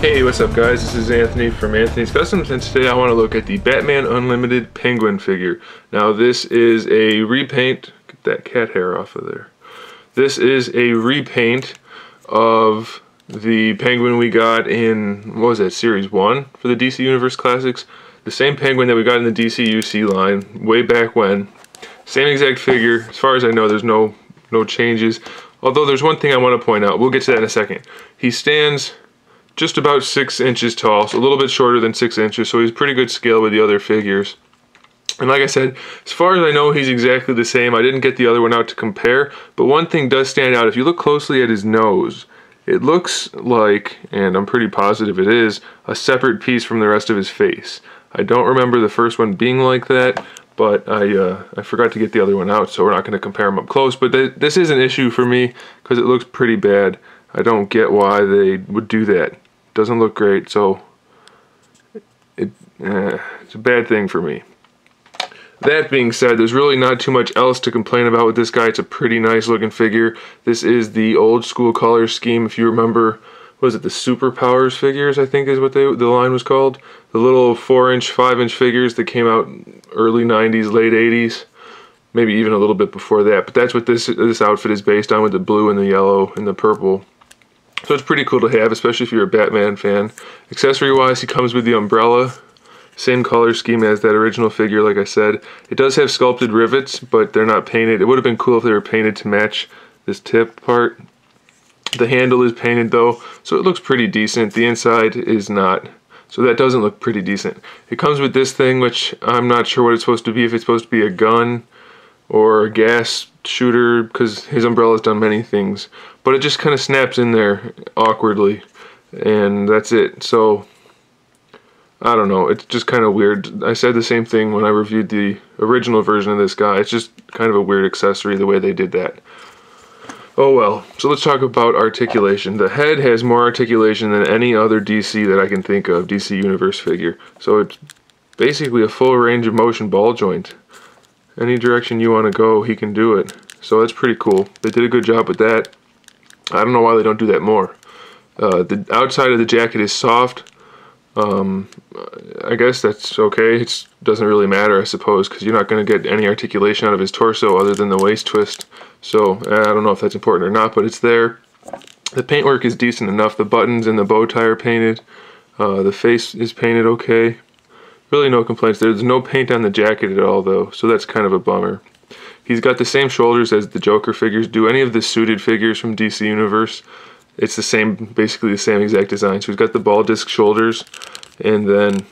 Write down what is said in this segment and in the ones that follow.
Hey, what's up guys? This is Anthony from Anthony's Customs, and today I want to look at the Batman Unlimited Penguin figure. Now this is a repaint, get that cat hair off of there. This is a repaint of the Penguin we got in, what was that, Series 1 for the DC Universe Classics. The same Penguin that we got in the DC UC line way back when. Same exact figure. As far as I know, there's no changes. Although there's one thing I want to point out. We'll get to that in a second. He stands just about 6 inches tall, so a little bit shorter than 6 inches, so he's pretty good scale with the other figures. And like I said, as far as I know, he's exactly the same. I didn't get the other one out to compare, but one thing does stand out. If you look closely at his nose, it looks like, and I'm pretty positive it is, a separate piece from the rest of his face. I don't remember the first one being like that, but I forgot to get the other one out, so we're not going to compare them up close. But this is an issue for me because it looks pretty bad. I don't get why they would do that. Doesn't look great, so it's a bad thing for me. That being said, there's really not too much else to complain about with this guy. It's a pretty nice looking figure. This is the old school color scheme. If you remember, was it the Superpowers figures, I think is what the line was called? The little 4-inch, 5-inch figures that came out early 90s, late 80s. Maybe even a little bit before that. But that's what this outfit is based on, with the blue and the yellow and the purple. So it's pretty cool to have, especially if you're a Batman fan. Accessory-wise, he comes with the umbrella. Same color scheme as that original figure, like I said. It does have sculpted rivets, but they're not painted. It would have been cool if they were painted to match this tip part. The handle is painted though, so it looks pretty decent. The inside is not, so that doesn't look pretty decent. It comes with this thing, which I'm not sure what it's supposed to be. If it's supposed to be a gun or a gas shooter, because his umbrella's done many things. But it just kind of snaps in there awkwardly, and that's it. So I don't know, it's just kind of weird. I said the same thing when I reviewed the original version of this guy. It's just kind of a weird accessory the way they did that. Oh well, so let's talk about articulation. The head has more articulation than any other DC that I can think of, DC Universe figure. So it's basically a full range of motion ball joint. Any direction you want to go, he can do it. So that's pretty cool. They did a good job with that. I don't know why they don't do that more. The outside of the jacket is soft. I guess that's okay. It doesn't really matter, I suppose, because you're not going to get any articulation out of his torso other than the waist twist. So I don't know if that's important or not, but it's there. The paintwork is decent enough. The buttons and the bow tie are painted. The face is painted okay. Really no complaints there. There's no paint on the jacket at all though, so that's kind of a bummer. He's got the same shoulders as the Joker figures do. Any of the suited figures from DC Universe, it's the same, basically the same exact design. So he's got the ball disc shoulders, and then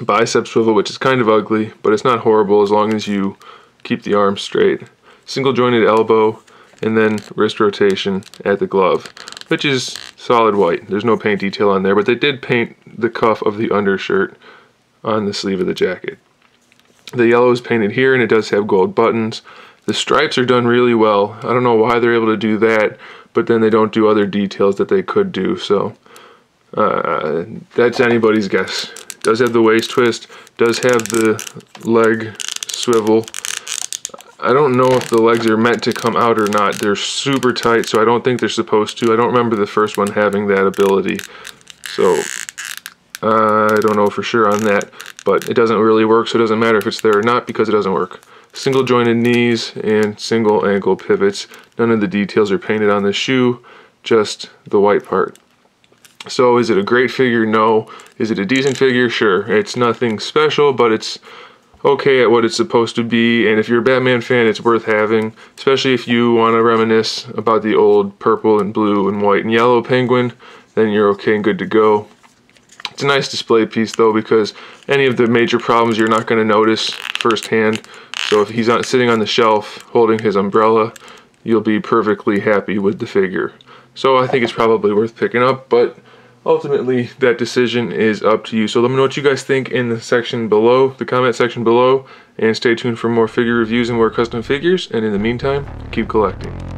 bicep swivel, which is kind of ugly, but it's not horrible as long as you keep the arms straight. Single jointed elbow, and then wrist rotation at the glove, which is solid white. There's no paint detail on there, but they did paint the cuff of the undershirt on the sleeve of the jacket. The yellow is painted here, and it does have gold buttons. The stripes are done really well. I don't know why they're able to do that, but then they don't do other details that they could do, so that's anybody's guess. Does have the waist twist, does have the leg swivel. I don't know if the legs are meant to come out or not. They're super tight, so I don't think they're supposed to. I don't remember the first one having that ability, so I don't know for sure on that, but it doesn't really work, so it doesn't matter if it's there or not because it doesn't work. Single jointed knees and single ankle pivots. None of the details are painted on the shoe, just the white part. So is it a great figure? No. Is it a decent figure? Sure. It's nothing special, but it's okay at what it's supposed to be, and if you're a Batman fan, it's worth having, especially if you want to reminisce about the old purple and blue and white and yellow Penguin, then you're okay and good to go. It's a nice display piece though, because any of the major problems you're not going to notice firsthand. So if he's not sitting on the shelf holding his umbrella, you'll be perfectly happy with the figure. So I think it's probably worth picking up, but ultimately that decision is up to you. So let me know what you guys think in the section below, the comment section below, and stay tuned for more figure reviews and more custom figures. And in the meantime, keep collecting.